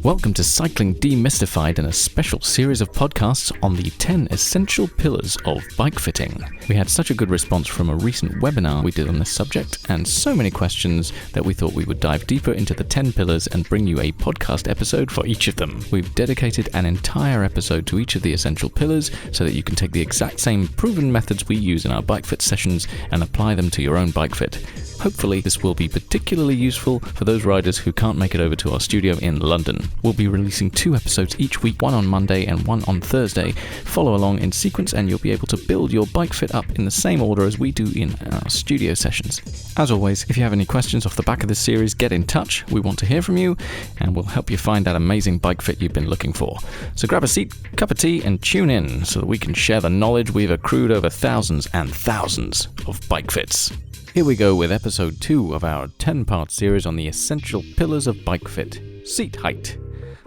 Welcome to Cycling Demystified and a special series of podcasts on the 10 essential pillars of bike fitting. We had such a good response from a recent webinar we did on this subject and so many questions that we thought we would dive deeper into the 10 pillars and bring you a podcast episode for each of them. We've dedicated an entire episode to each of the essential pillars so that you can take the exact same proven methods we use in our bike fit sessions and apply them to your own bike fit. Hopefully this will be particularly useful for those riders who can't make it over to our studio in London. We'll be releasing 2 episodes each week, one on Monday and one on Thursday. Follow along in sequence and you'll be able to build your bike fit up in the same order as we do in our studio sessions. As always, if you have any questions off the back of this series, get in touch. We want to hear from you and we'll help you find that amazing bike fit you've been looking for. So grab a seat, cup of tea and tune in so that we can share the knowledge we've accrued over thousands and thousands of bike fits. Here we go with episode 2 of our 10-part series on the essential pillars of bike fit. Seat height.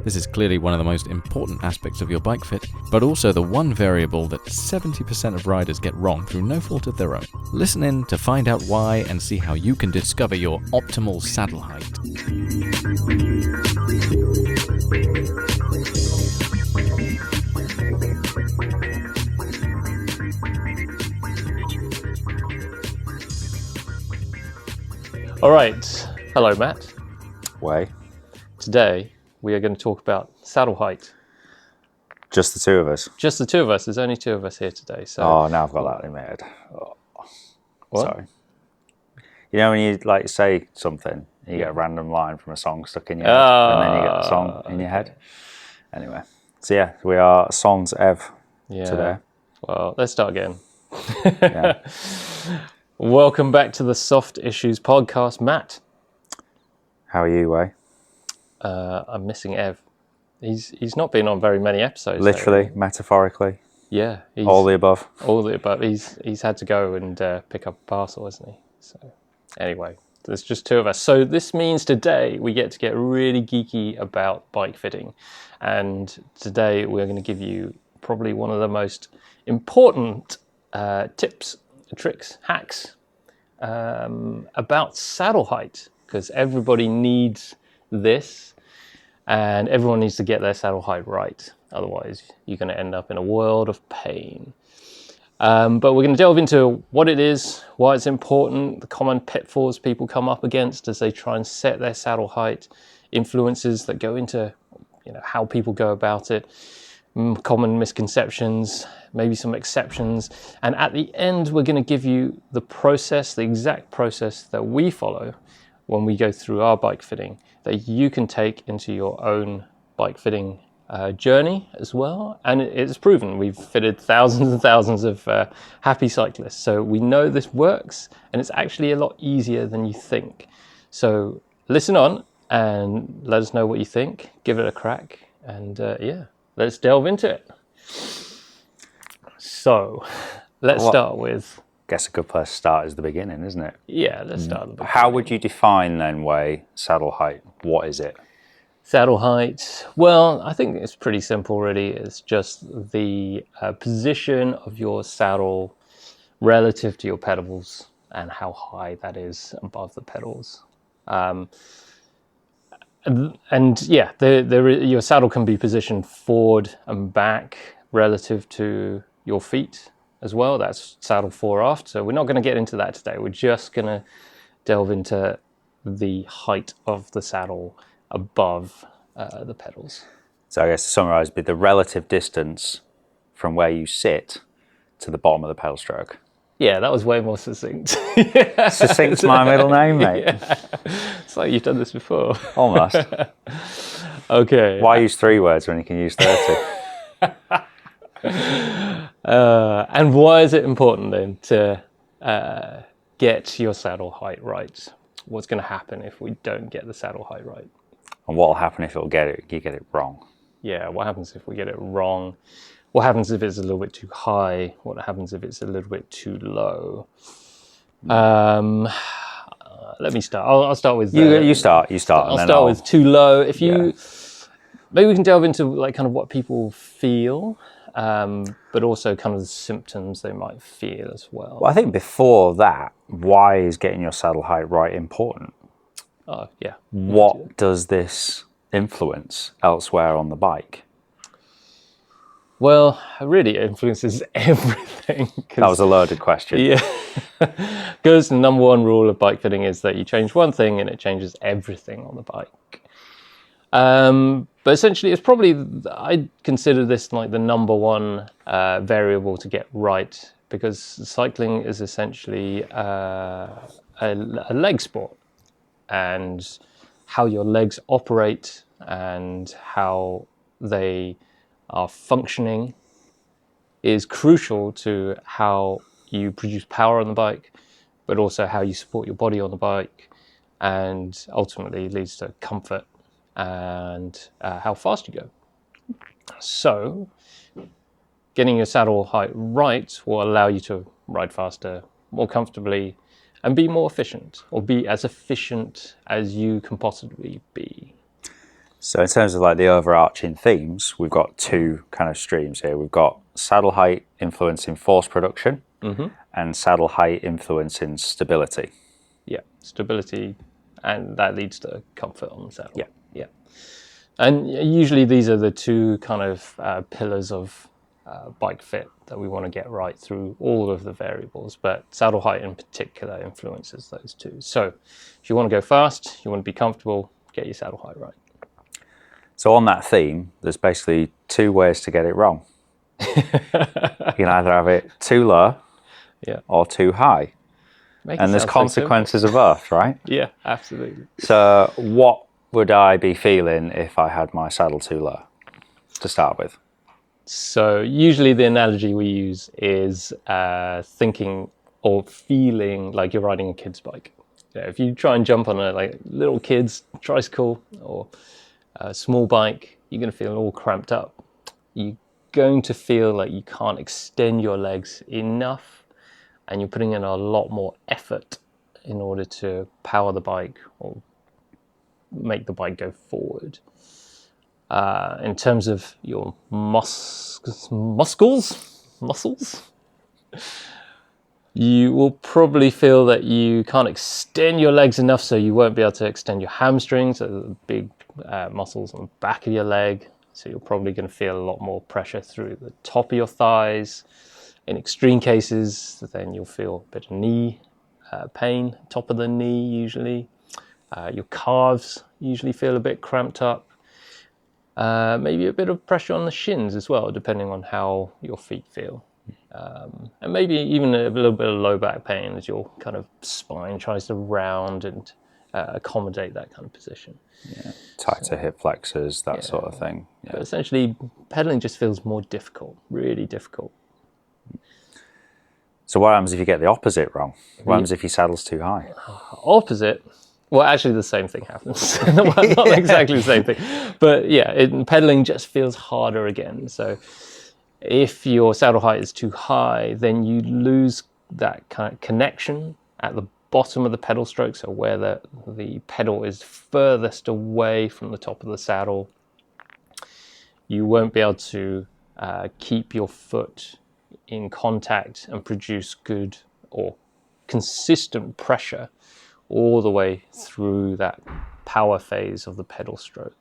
This is clearly one of the most important aspects of your bike fit, but also the one variable that 70% of riders get wrong through no fault of their own. Listen in to find out why and see how you can discover your optimal saddle height. All right. Hello, Matt. Way. Today, we are going to talk about saddle height. Just the two of us? Just the two of us. There's only 2 of us here today. So. Oh, now I've got that in my head. Oh. What? Sorry. You know when you like say something, you get a random line from a song stuck in your head, and then you get the song in your head. Anyway. So yeah, we are Sans Ev today. Well, let's start again. Yeah. Welcome back to the Soft Issues podcast, Matt. How are you, Way? I'm missing Ev. He's not been on very many episodes. Literally, metaphorically. Yeah. All the above. All the above. He's had to go and pick up a parcel, hasn't he? So anyway, there's just 2 of us. So this means today we get to get really geeky about bike fitting. And today we're going to give you probably one of the most important tips, tricks, hacks about saddle height, because everybody needs this and everyone needs to get their saddle height right. Otherwise, you're going to end up in a world of pain. But we're going to delve into what it is, why it's important, the common pitfalls people come up against as they try and set their saddle height, influences that go into how people go about it, common misconceptions, maybe some exceptions, and at the end we're going to give you the process, the exact process that we follow when we go through our bike fitting that you can take into your own bike fitting journey as well. And it's proven. We've fitted thousands and thousands of happy cyclists, so we know this works and it's actually a lot easier than you think. So listen on and let us know what you think, give it a crack, and let's delve into it. So, let's start with... Guess a good place to start is the beginning, isn't it? Yeah, let's start at the beginning. How would you define then, Way, saddle height? What is it? Saddle height, well, I think it's pretty simple really. It's just the position of your saddle relative to your pedals and how high that is above the pedals. Your saddle can be positioned forward and back relative to your feet as well. That's saddle fore aft. So we're not going to get into that today. We're just going to delve into the height of the saddle above the pedals. So I guess to summarise, be the relative distance from where you sit to the bottom of the pedal stroke. Yeah, that was way more succinct. Succinct's my middle name, mate. Yeah. It's like you've done this before. Almost. Okay. Why use 3 words when you can use 30? And why is it important then to get your saddle height right? What's going to happen if we don't get the saddle height right? And what will happen if you get it wrong? Yeah, what happens if we get it wrong? What happens if it's a little bit too high? What happens if it's a little bit too low? Let me start. I'll start with... You start. I'll start with too low. If you... Maybe we can delve into like kind of what people feel, but also kind of the symptoms they might feel as well. Well, I think before that, why is getting your saddle height right important? Oh, yeah. What does this influence elsewhere on the bike? Well, really, it influences everything. That was a loaded question. Yeah, because the number one rule of bike fitting is that you change one thing and it changes everything on the bike. But essentially, it's probably, I consider this like the number one variable to get right, because cycling is essentially a leg sport, and how your legs operate and how they are functioning is crucial to how you produce power on the bike, but also how you support your body on the bike, and ultimately leads to comfort and how fast you go. So getting your saddle height right will allow you to ride faster, more comfortably, and be more efficient, or be as efficient as you can possibly be. So in terms of like the overarching themes, we've got two kind of streams here. We've got saddle height influencing force production, and saddle height influencing stability. Yeah, stability, and that leads to comfort on the saddle. Yeah. Yeah. And usually these are the two kind of pillars of bike fit that we want to get right through all of the variables, but saddle height in particular influences those two. So if you want to go fast, you want to be comfortable, get your saddle height right. So on that theme, there's basically two ways to get it wrong. You can either have it too low or too high. And there's consequences of both, right? Yeah, absolutely. So what would I be feeling if I had my saddle too low to start with? So usually the analogy we use is thinking or feeling like you're riding a kid's bike. If you try and jump on a like little kid's tricycle or a small bike, you're going to feel all cramped up. You're going to feel like you can't extend your legs enough, and you're putting in a lot more effort in order to power the bike or make the bike go forward. In terms of your muscles, you will probably feel that you can't extend your legs enough, so you won't be able to extend your hamstrings, so the big muscles on the back of your leg. So you're probably going to feel a lot more pressure through the top of your thighs. In extreme cases, then you'll feel a bit of knee pain, top of the knee usually. Your calves usually feel a bit cramped up. Maybe a bit of pressure on the shins as well, depending on how your feet feel. And maybe even a little bit of low back pain as your kind of spine tries to round and accommodate that kind of position. Yeah, tighter hip flexors, that sort of thing. Yeah. But essentially, pedaling just feels more difficult, really difficult. So what happens if you get the opposite wrong? What happens if your saddle's too high? Opposite? Well, actually, the same thing happens. Well, not exactly the same thing. But yeah, pedaling just feels harder again. So if your saddle height is too high, then you lose that kind of connection at the bottom of the pedal stroke, so where the pedal is furthest away from the top of the saddle. You won't be able to keep your foot in contact and produce good or consistent pressure all the way through that power phase of the pedal stroke.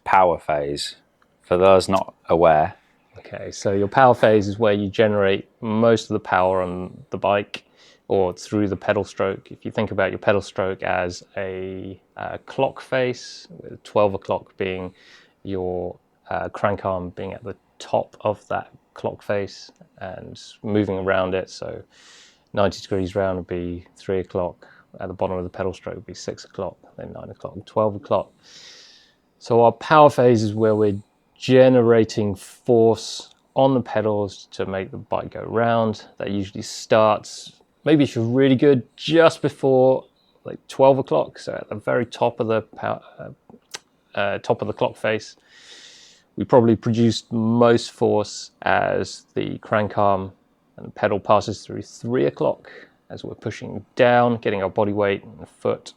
Power phase, for those not aware. Okay, so your power phase is where you generate most of the power on the bike or through the pedal stroke. If you think about your pedal stroke as a clock face, with 12 o'clock being your crank arm being at the top of that clock face and moving around it, so 90 degrees round would be 3 o'clock, at the bottom of the pedal stroke would be 6 o'clock, then 9 o'clock, 12 o'clock. So our power phase is where we're generating force on the pedals to make the bike go round. That usually starts, maybe if you're really good, just before like 12 o'clock, so at the very top of the top of the clock face. We probably produce most force as the crank arm and the pedal passes through 3 o'clock, as we're pushing down, getting our body weight and the foot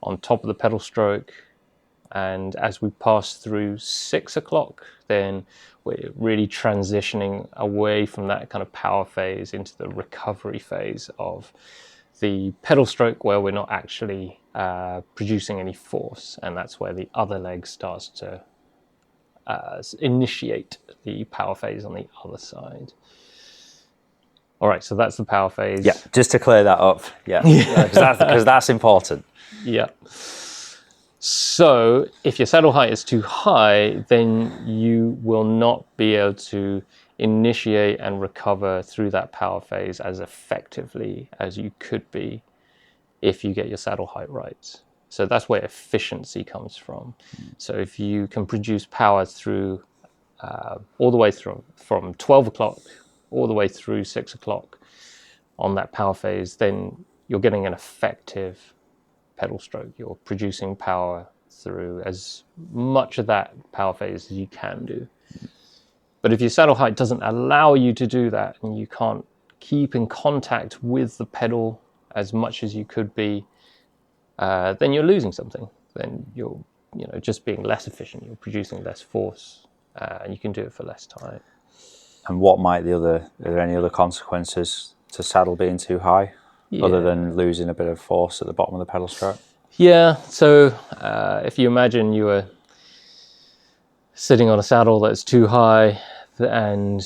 on top of the pedal stroke. And as we pass through 6 o'clock, then we're really transitioning away from that kind of power phase into the recovery phase of the pedal stroke, where we're not actually producing any force, and that's where the other leg starts to initiate the power phase on the other side. All right, so that's the power phase. Yeah, just to clear that up. Yeah, because that's important. Yeah. So if your saddle height is too high, then you will not be able to initiate and recover through that power phase as effectively as you could be if you get your saddle height right. So that's where efficiency comes from. So if you can produce power through all the way through from 12 o'clock all the way through 6 o'clock on that power phase, then you're getting an effective pedal stroke. You're producing power through as much of that power phase as you can do. But if your saddle height doesn't allow you to do that, and you can't keep in contact with the pedal as much as you could be, then you're losing something. Then you're just being less efficient. You're producing less force, and you can do it for less time. And what might are there any other consequences to saddle being too high, other than losing a bit of force at the bottom of the pedal stroke? Yeah, so if you imagine you were sitting on a saddle that's too high and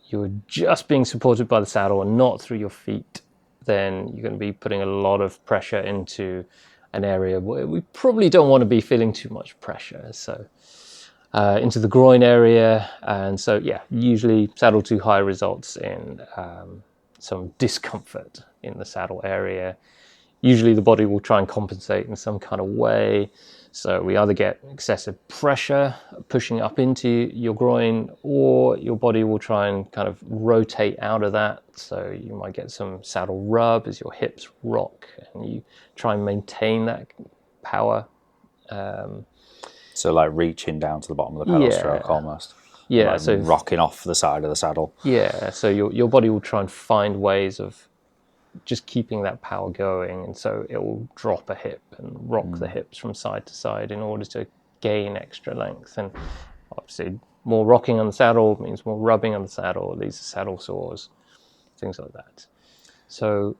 you're just being supported by the saddle and not through your feet, then you're going to be putting a lot of pressure into an area where we probably don't want to be feeling too much pressure. So into the groin area, and so usually saddle too high results in some discomfort in the saddle area. Usually the body will try and compensate in some kind of way. So we either get excessive pressure pushing up into your groin, or your body will try and kind of rotate out of that. So you might get some saddle rub as your hips rock and you try and maintain that power. So like reaching down to the bottom of the pedal stroke almost. Yeah, like so rocking off the side of the saddle. Yeah, so your body will try and find ways of just keeping that power going, and so it will drop a hip and rock the hips from side to side in order to gain extra length. And obviously more rocking on the saddle means more rubbing on the saddle, it leads to saddle sores, things like that. So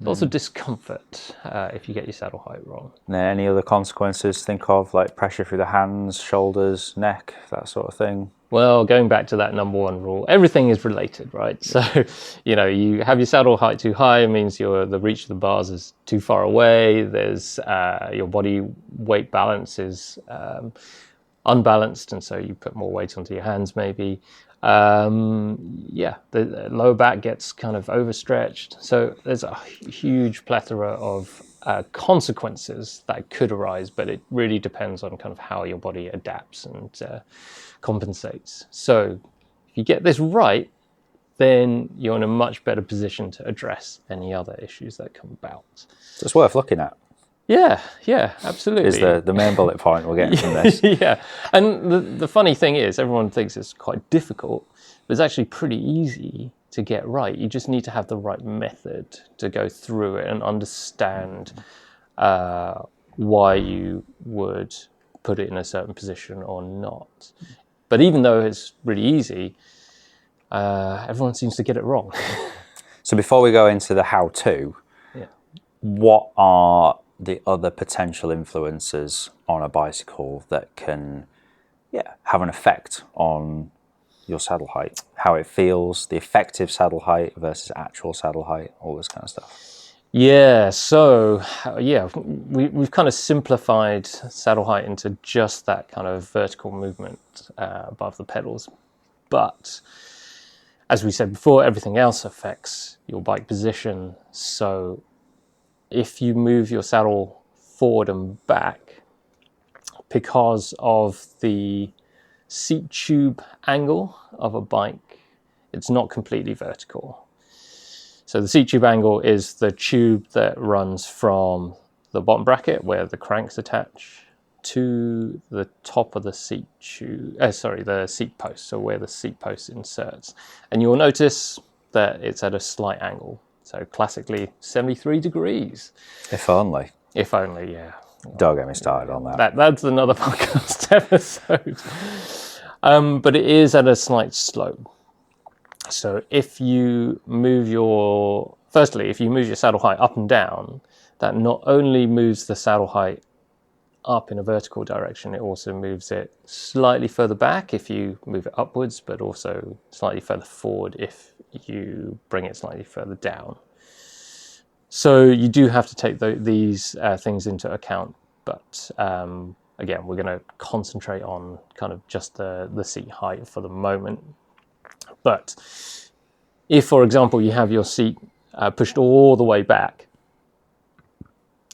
lots of discomfort if you get your saddle height wrong. Any other consequences think of, like pressure through the hands, shoulders, neck, that sort of thing? Well, going back to that number one rule, everything is related, right? So, you have your saddle height too high, it means the reach of the bars is too far away. There's your body weight balance is unbalanced, and so you put more weight onto your hands maybe. The lower back gets kind of overstretched. So there's a huge plethora of consequences that could arise, but it really depends on kind of how your body adapts and compensates. So if you get this right, then you're in a much better position to address any other issues that come about. So it's worth looking at. Yeah, absolutely. Is the main bullet point we're getting from this. Yeah, and the funny thing is, everyone thinks it's quite difficult, but it's actually pretty easy to get right. You just need to have the right method to go through it and understand why you would put it in a certain position or not. But even though it's really easy, everyone seems to get it wrong. So before we go into the how-to, what are the other potential influences on a bicycle that can have an effect on your saddle height, how it feels, the effective saddle height versus actual saddle height, all this kind of stuff? Yeah, so we've kind of simplified saddle height into just that kind of vertical movement above the pedals. But as we said before, everything else affects your bike position. So if you move your saddle forward and back, because of the seat tube angle of a bike, it's not completely vertical. So the seat tube angle is the tube that runs from the bottom bracket where the cranks attach to the top of the seat tube, the seat post, so where the seat post inserts. And you'll notice that it's at a slight angle. So classically 73 degrees. If only. If only, yeah. Don't get me started on that. That's another podcast episode. But it is at a slight slope. So if you move your saddle height up and down, that not only moves the saddle height up in a vertical direction, it also moves it slightly further back if you move it upwards, but also slightly further forward if you bring it slightly further down. So you do have to take these things into account, but again, we're going to concentrate on kind of just the seat height for the moment. But if, for example, you have your seat pushed all the way back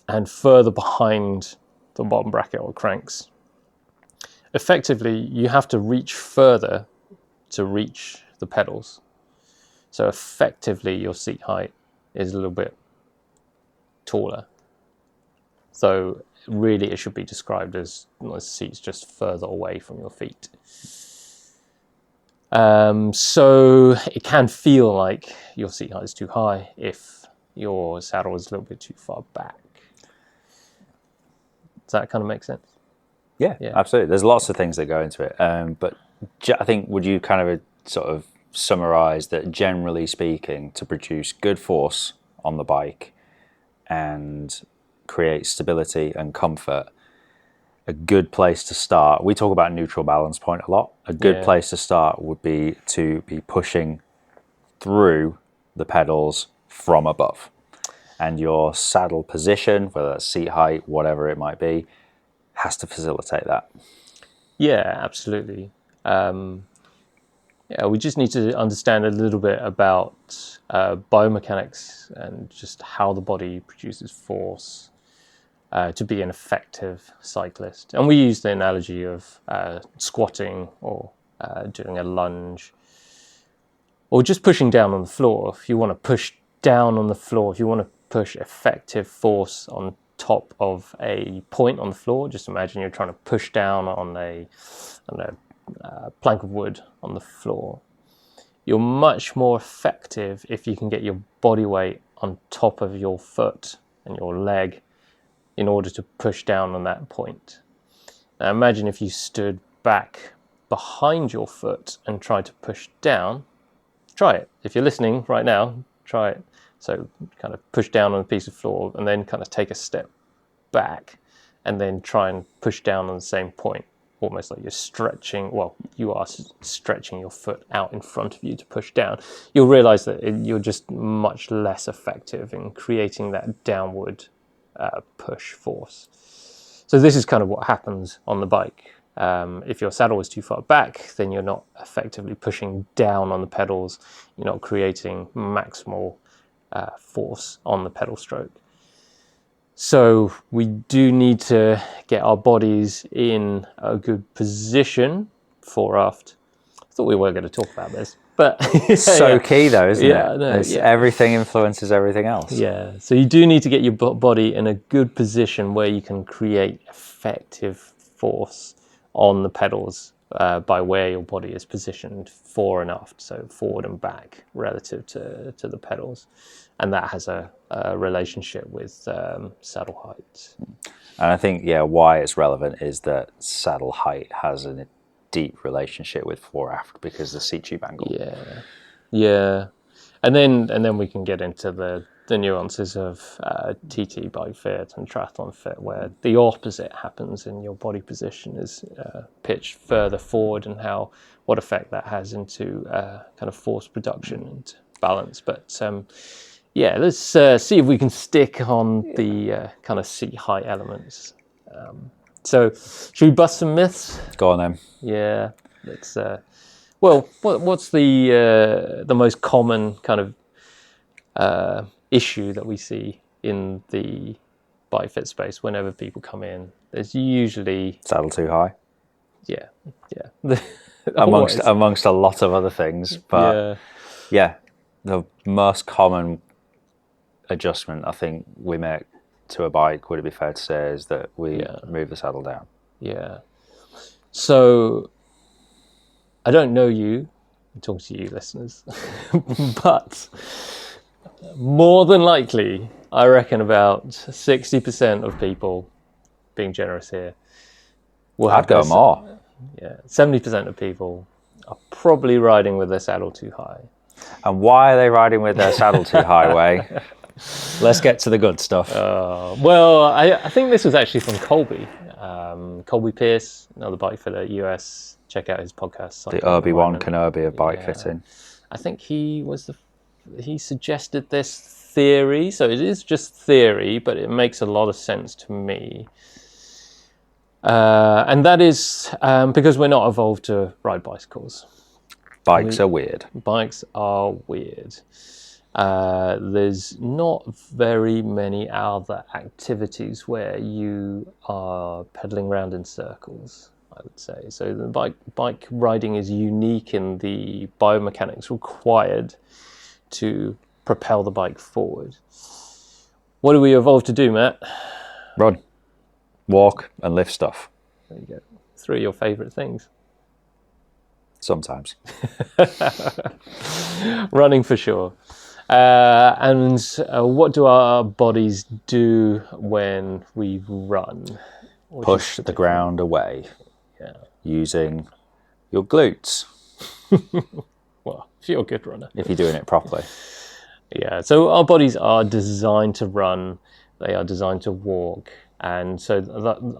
and further behind the bottom bracket or cranks, effectively you have to reach further to reach the pedals. So effectively your seat height is a little bit taller. So really it should be described as the seat's just further away from your feet. So it can feel like your seat height is too high if your saddle is a little bit too far back. Does that kind of make sense? Yeah, absolutely. There's lots of things that go into it. But I think, would you kind of sort of summarize that, generally speaking, to produce good force on the bike and create stability and comfort, a good place to start, we talk about neutral balance point a lot. A good place to start would be to be pushing through the pedals from above. And your saddle position, whether that's seat height, whatever it might be, has to facilitate that. Yeah, absolutely. We just need to understand a little bit about biomechanics and just how the body produces force to be an effective cyclist. And we use the analogy of squatting or doing a lunge, or just pushing down on the floor. If you want to push down on the floor, if you want to push effective force on top of a point on the floor, just imagine you're trying to push down on a plank of wood on the floor. You're much more effective if you can get your body weight on top of your foot and your leg in order to push down on that point. Now imagine if you stood back behind your foot and tried to push down. Try it. If you're listening right now, try it. So kind of push down on a piece of floor and then kind of take a step back and then try and push down on the same point, almost like you're stretching. Well, you are stretching your foot out in front of you to push down. You'll realize that you're just much less effective in creating that downward push force. So this is kind of what happens on the bike. If your saddle is too far back, then you're not effectively pushing down on the pedals. You're not creating maximal force on the pedal stroke. So we do need to get our bodies in a good position fore aft. I thought we were going to talk about this, but key though, isn't it? No, everything influences everything else. Yeah, so you do need to get your body in a good position where you can create effective force on the pedals by where your body is positioned fore and aft, so forward and back relative to the pedals. And that has a relationship with saddle height. And I think, why it's relevant is that saddle height has a deep relationship with fore aft because the seat tube angle. Yeah. And then we can get into the nuances of TT bike fit and triathlon fit, where the opposite happens in your body position is pitched further forward, and what effect that has into kind of force production and balance. But let's see if we can stick on the kind of seat height elements. So should we bust some myths? Go on then. Yeah, let's. What's the most common kind of issue that we see in the bike fit space whenever people come in? There's usually saddle too high. Yeah. amongst a lot of other things, but the most common adjustment I think we make to a bike, would it be fair to say, is that we move the saddle down? Yeah. So I don't know you, I'm talking to you listeners, but more than likely, I reckon about 60% of people, being generous here, will have I'd go more. 70% of people are probably riding with their saddle too high. And why are they riding with their saddle too high, Way? Let's get to the good stuff. Well, I think this was actually from Colby. Colby Pierce, another bike fitter, US. Check out his podcast. The Obi-Wan Kenobi of bike fitting. I think he suggested this theory. So it is just theory, but it makes a lot of sense to me. And that is because we're not evolved to ride bicycles. Bikes are weird. Bikes are weird. There's not very many other activities where you are pedaling around in circles, I would say. So the bike riding is unique in the biomechanics required to propel the bike forward. What do we evolve to do, Matt? Run, walk, and lift stuff. There you go. 3 of your favourite things. Sometimes. Running for sure. And what do our bodies do when we run? Push the ground away. Yeah. Using your glutes. Well, if you're a good runner. If you're doing it properly. Yeah, so our bodies are designed to run. They are designed to walk. And so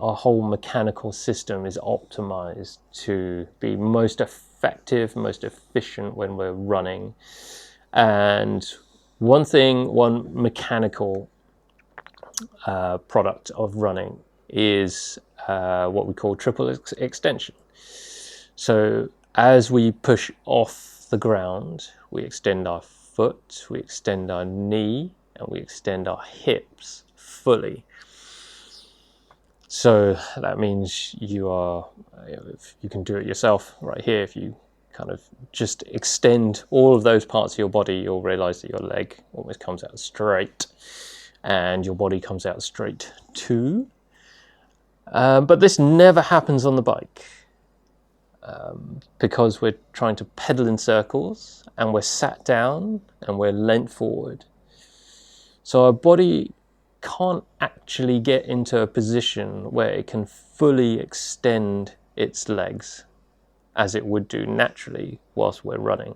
our whole mechanical system is optimized to be most effective, most efficient when we're running. And one mechanical product of running is what we call triple extension. So as we push off the ground, we extend our foot, we extend our knee, and we extend our hips fully. So that means if you can do it yourself right here. If you kind of just extend all of those parts of your body, you'll realize that your leg almost comes out straight and your body comes out straight too. But this never happens on the bike because we're trying to pedal in circles and we're sat down and we're leant forward. So our body can't actually get into a position where it can fully extend its legs as it would do naturally whilst we're running.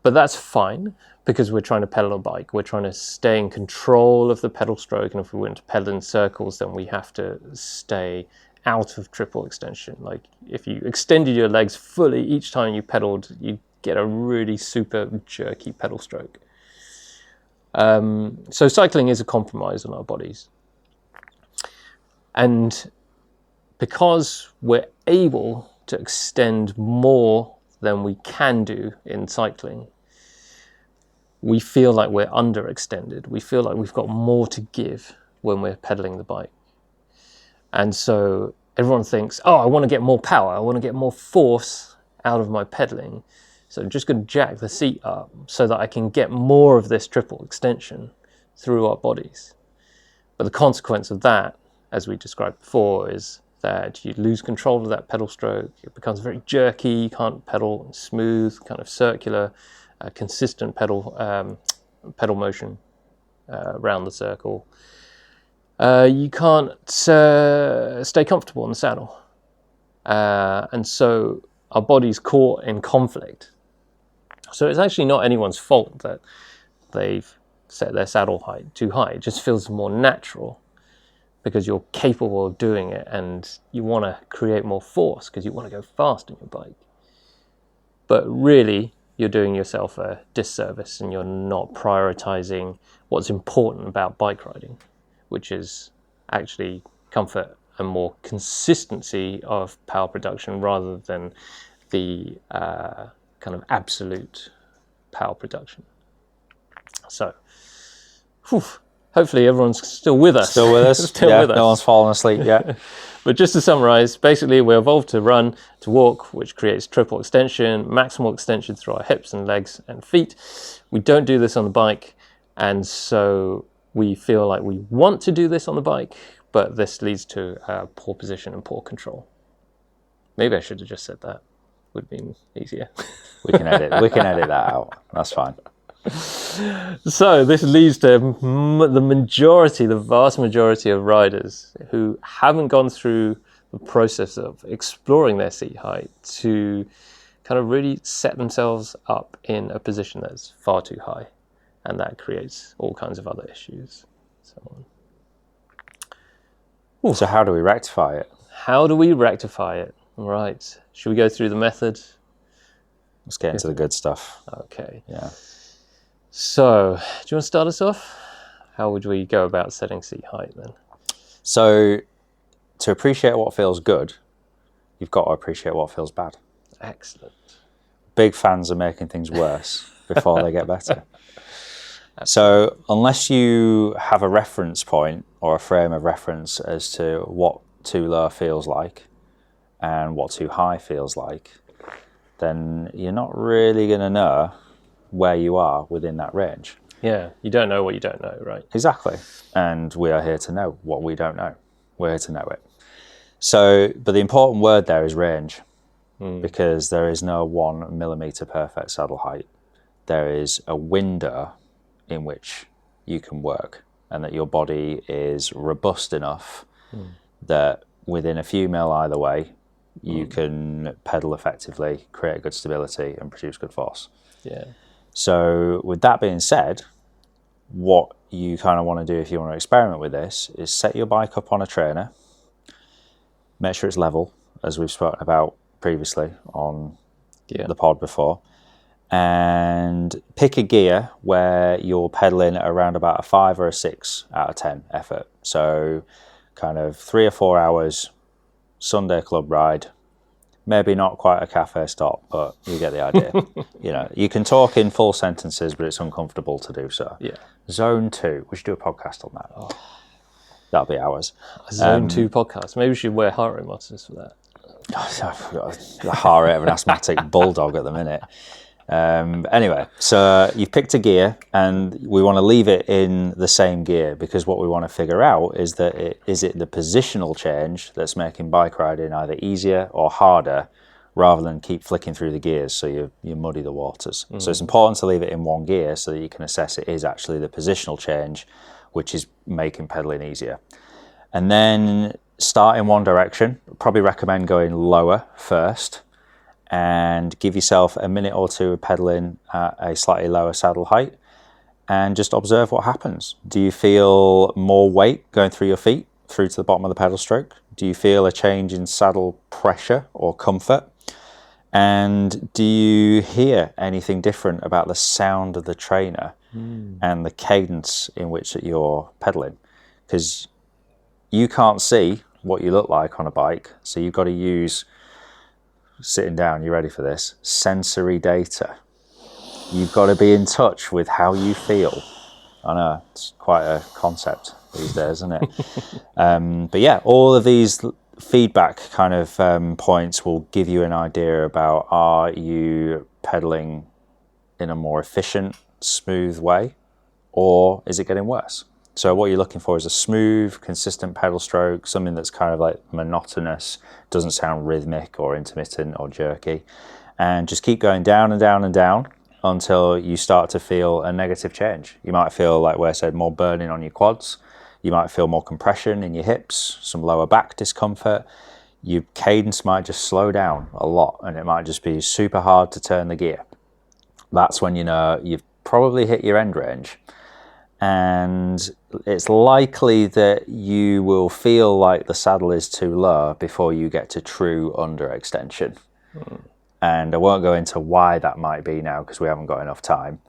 But that's fine because we're trying to pedal a bike. We're trying to stay in control of the pedal stroke, and if we want to pedal in circles, then we have to stay out of triple extension. Like if you extended your legs fully each time you pedaled, you'd get a really super jerky pedal stroke. So cycling is a compromise on our bodies. And because we're able to extend more than we can do in cycling, we feel like we're underextended. We feel like we've got more to give when we're pedaling the bike. And so everyone thinks, oh, I want to get more power. I want to get more force out of my pedaling. So I'm just going to jack the seat up so that I can get more of this triple extension through our bodies. But the consequence of that, as we described before, is that you lose control of that pedal stroke. It becomes very jerky. You can't pedal smooth, kind of circular, consistent pedal motion around the circle. You can't stay comfortable in the saddle. And so our body's caught in conflict. So it's actually not anyone's fault that they've set their saddle height too high. It just feels more natural because you're capable of doing it and you want to create more force because you want to go fast on your bike. But really, you're doing yourself a disservice and you're not prioritizing what's important about bike riding, which is actually comfort and more consistency of power production rather than the kind of absolute power production. So, hopefully everyone's still with us. Still with us? No one's fallen asleep yet. But just to summarize, basically we evolved to run, to walk, which creates triple extension, maximal extension through our hips and legs and feet. We don't do this on the bike, and so we feel like we want to do this on the bike, but this leads to poor position and poor control. Maybe I should have just said that. Would have been easier. We can edit that out. That's fine. So this leads to the vast majority of riders who haven't gone through the process of exploring their seat height to kind of really set themselves up in a position that's far too high. and that creates all kinds of other issues. So how do we rectify it? How do we rectify it? Right. Should we go through the method? Let's get into the good stuff. Okay. Yeah. So, do you want to start us off? How would we go about setting seat height then? So, to appreciate what feels good, you've got to appreciate what feels bad. Excellent. Big fans of making things worse before they get better. So, unless you have a reference point or a frame of reference as to what too low feels like and what too high feels like, then you're not really going to know where you are within that range. Yeah, you don't know what you don't know, right? Exactly. And we are here to know what we don't know. We're here to know it. So, but the important word there is range, because there is no 1 millimeter perfect saddle height. There is a window in which you can work, and that your body is robust enough that within a few mil either way, you can pedal effectively, create good stability, and produce good force. Yeah. So with that being said, what you kind of want to do if you want to experiment with this is set your bike up on a trainer, make sure it's level, as we've spoken about previously on the pod before, and pick a gear where you're pedaling at around about a 5 or a 6 out of 10 effort. So kind of 3 or 4 hours, Sunday club ride, maybe not quite a cafe stop, but you get the idea. You know, you can talk in full sentences, but it's uncomfortable to do so. Yeah. Zone 2, we should do a podcast on that. Oh. That'll be ours. A Zone 2 podcast. Maybe we should wear heart rate monitors for that. I've got the heart rate of an asthmatic bulldog at the minute. Anyway, so you've picked a gear and we want to leave it in the same gear, because what we want to figure out is that is it the positional change that's making bike riding either easier or harder, rather than keep flicking through the gears so you muddy the waters. So it's important to leave it in one gear so that you can assess it is actually the positional change which is making pedaling easier. And then start in one direction. Probably recommend going lower first, and give yourself a minute or two of pedaling at a slightly lower saddle height, and just observe what happens. Do you feel more weight going through your feet through to the bottom of the pedal stroke? Do you feel a change in saddle pressure or comfort? And do you hear anything different about the sound of the trainer and the cadence in which that you're pedaling? Because you can't see what you look like on a bike, so you've got to use, sitting down, you ready for this? Sensory data. You've got to be in touch with how you feel. I know, it's quite a concept these days, isn't it? But yeah, all of these feedback kind of points will give you an idea about, are you pedaling in a more efficient, smooth way, or is it getting worse? So what you're looking for is a smooth, consistent pedal stroke, something that's kind of like monotonous, doesn't sound rhythmic or intermittent or jerky, and just keep going down and down and down until you start to feel a negative change. You might feel, like where I said, more burning on your quads. You might feel more compression in your hips, some lower back discomfort. Your cadence might just slow down a lot, and it might just be super hard to turn the gear. That's when you know you've probably hit your end range. And it's likely that you will feel like the saddle is too low before you get to true underextension. And I won't go into why that might be now, because we haven't got enough time.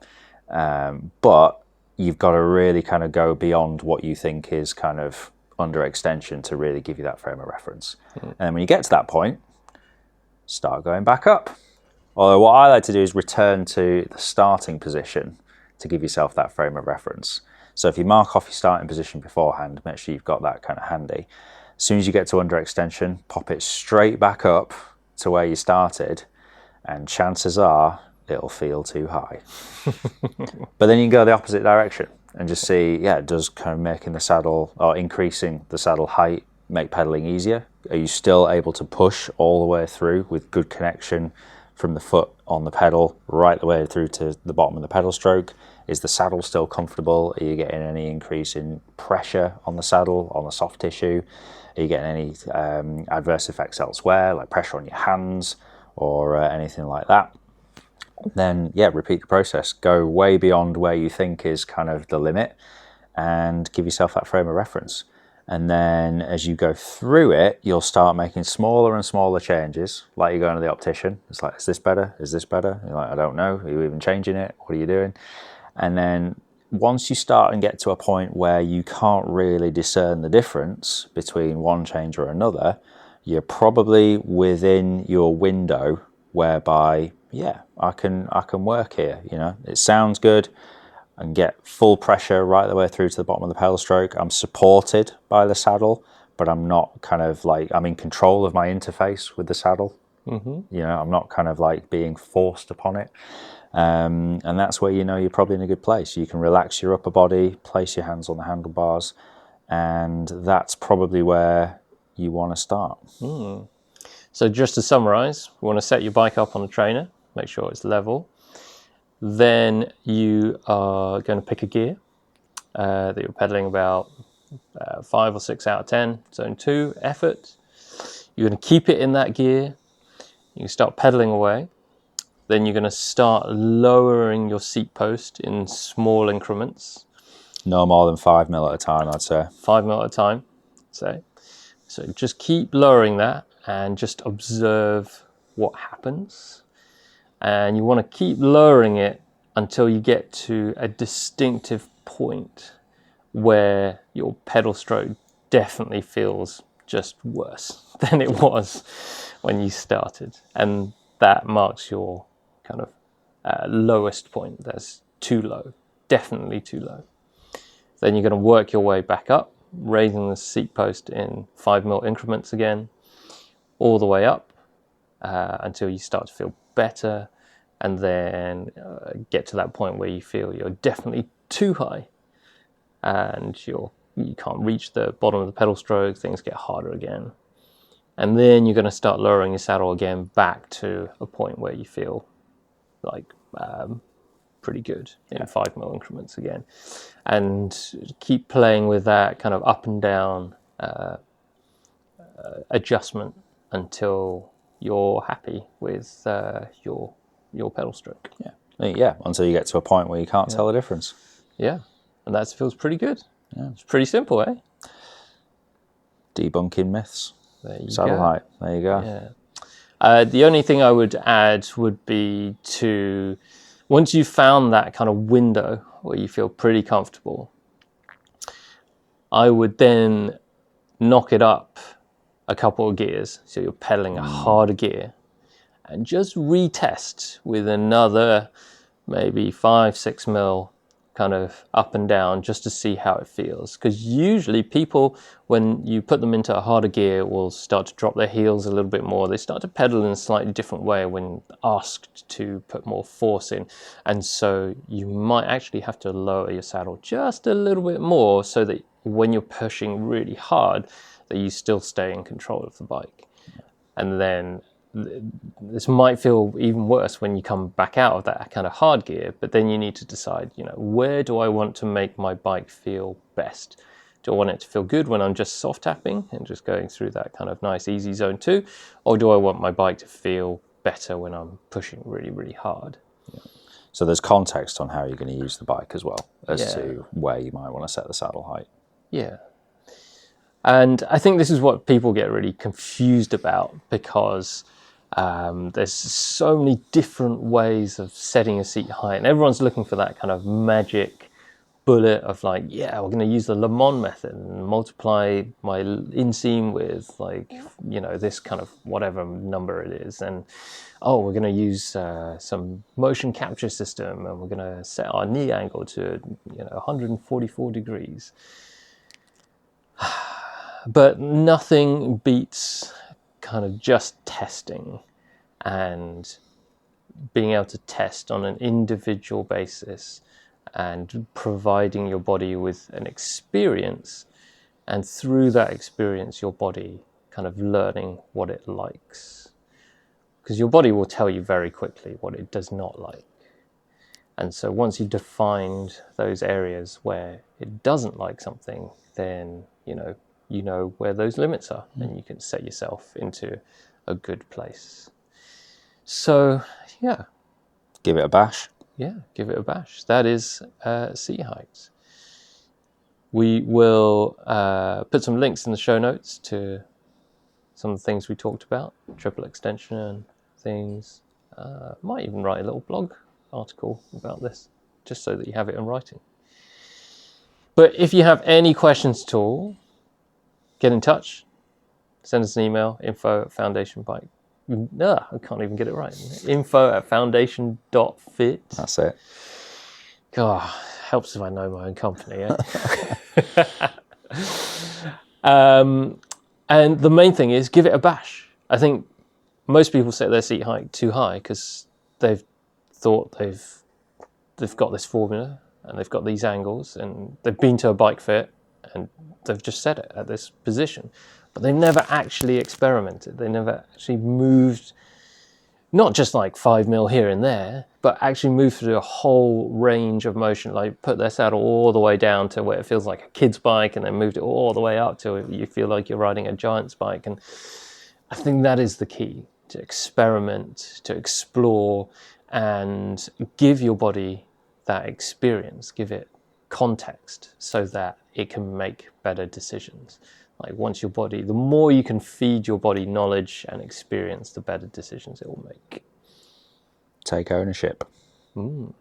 But you've got to really kind of go beyond what you think is kind of underextension to really give you that frame of reference. And then when you get to that point, start going back up. Although what I like to do is return to the starting position to give yourself that frame of reference. So if you mark off your starting position beforehand, make sure you've got that kind of handy. As soon as you get to underextension, pop it straight back up to where you started, and chances are it'll feel too high. But then you can go the opposite direction and just see, does kind of making the saddle or increasing the saddle height make pedaling easier? Are you still able to push all the way through with good connection from the foot on the pedal right the way through to the bottom of the pedal stroke? Is the saddle still comfortable? Are you getting any increase in pressure on the saddle, on the soft tissue? Are you getting any adverse effects elsewhere, like pressure on your hands or anything like that? then yeah, repeat the process. Go way beyond where you think is kind of the limit, and give yourself that frame of reference. And then as you go through it, you'll start making smaller and smaller changes. Like you're going to the optician. It's like, is this better? Is this better? You're like, I don't know. Are you even changing it? What are you doing? And then once you start and get to a point where you can't really discern the difference between one change or another, you're probably within your window whereby, yeah, I can work here. You know, it sounds good. And get full pressure right the way through to the bottom of the pedal stroke. I'm supported by the saddle, but I'm not kind of like, I'm in control of my interface with the saddle. You know, I'm not kind of like being forced upon it. And that's where you know you're probably in a good place. You can relax your upper body, place your hands on the handlebars, and that's probably where you want to start. So just to summarize, we want to set your bike up on a trainer, make sure it's level. Then you are going to pick a gear that you're pedaling about 5 or 6 out of 10, zone 2, effort. You're going to keep it in that gear. You can start pedaling away. Then you're going to start lowering your seat post in small increments. No more than 5 mil at a time, I'd say. 5 mil at a time, say. So just keep lowering that and just observe what happens. And you want to keep lowering it until you get to a distinctive point where your pedal stroke definitely feels just worse than it was when you started. And that marks your kind of lowest point. That's too low, definitely too low. Then you're going to work your way back up, raising the seat post in 5 mil increments again, all the way up until you start to feel better. And then get to that point where you feel you're definitely too high and you can't reach the bottom of the pedal stroke, things get harder again. And then you're going to start lowering your saddle again back to a point where you feel like pretty good in 5 mil increments again. And keep playing with that kind of up and down adjustment until you're happy with your pedal stroke. Yeah, until you get to a point where you can't tell the difference. Yeah, and that feels pretty good. Yeah. It's pretty simple, eh? Debunking myths. There you Saddle go. height. There you go. Yeah. The only thing I would add would be to, once you've found that kind of window where you feel pretty comfortable, I would then knock it up a couple of gears. So you're pedaling a harder gear. And just retest with another maybe 5-6 mil kind of up and down just to see how it feels. Because usually people, when you put them into a harder gear, will start to drop their heels a little bit more. They start to pedal in a slightly different way when asked to put more force in. And so you might actually have to lower your saddle just a little bit more so that when you're pushing really hard, that you still stay in control of the bike. And then this might feel even worse when you come back out of that kind of hard gear, but then you need to decide, you know, where do I want to make my bike feel best? Do I want it to feel good when I'm just soft tapping and just going through that kind of nice easy zone 2? Or do I want my bike to feel better when I'm pushing really, really hard? Yeah. So there's context on how you're going to use the bike as well as to where you might want to set the saddle height. Yeah. And I think this is what people get really confused about, because there's so many different ways of setting a seat height, and everyone's looking for that kind of magic bullet of like, yeah, we're going to use the Le Mans method and multiply my inseam with like, you know, this kind of whatever number it is. And, oh, we're going to use some motion capture system, and we're going to set our knee angle to, you know, 144 degrees. But nothing beats kind of just testing and being able to test on an individual basis and providing your body with an experience, and through that experience your body kind of learning what it likes, because your body will tell you very quickly what it does not like. And so once you've defined those areas where it doesn't like something, then you know where those limits are, and you can set yourself into a good place. So, yeah. give it a bash. Yeah, give it a bash. That is Sea Hikes. We will put some links in the show notes to some of the things we talked about, triple extension and things. Might even write a little blog article about this, just so that you have it in writing. But if you have any questions at all, get in touch. Send us an email, info@foundationbike. I can't even get it right. info@foundation.fit. That's it. God, helps if I know my own company, eh? And the main thing is give it a bash. I think most people set their seat height too high because they've thought they've got this formula and they've got these angles and they've been to a bike fit and they've just set it at this position. But they've never actually experimented. They never actually moved, not just like 5 mil here and there, but actually moved through a whole range of motion, like put their saddle all the way down to where it feels like a kid's bike and then moved it all the way up to you feel like you're riding a giant's bike. And I think that is the key, to experiment, to explore, and give your body that experience, give it context so that it can make better decisions. Like once your body, the more you can feed your body knowledge and experience, the better decisions it will make. Take ownership. All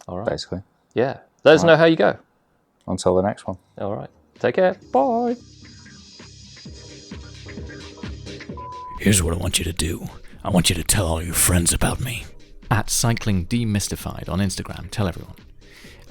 right. Basically. Yeah. Let us know how you go. Until the next one. All right. Take care. Bye. Here's what I want you to do. I want you to tell all your friends about me. @Cycling Demystified on Instagram. Tell everyone.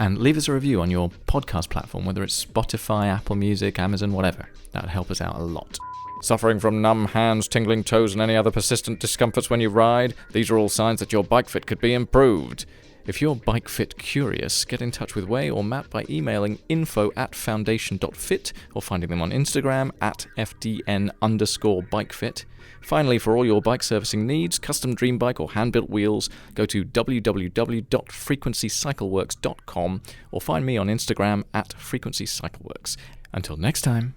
And leave us a review on your podcast platform, whether it's Spotify, Apple Music, Amazon, whatever. That would help us out a lot. Suffering from numb hands, tingling toes, and any other persistent discomforts when you ride? These are all signs that your bike fit could be improved. If you're bike fit curious, get in touch with Way or Matt by emailing info@foundation.fit or finding them on Instagram @FDN_bikefit. Finally, for all your bike servicing needs, custom dream bike or hand-built wheels, go to www.frequencycycleworks.com or find me on Instagram @frequencycycleworks. Until next time.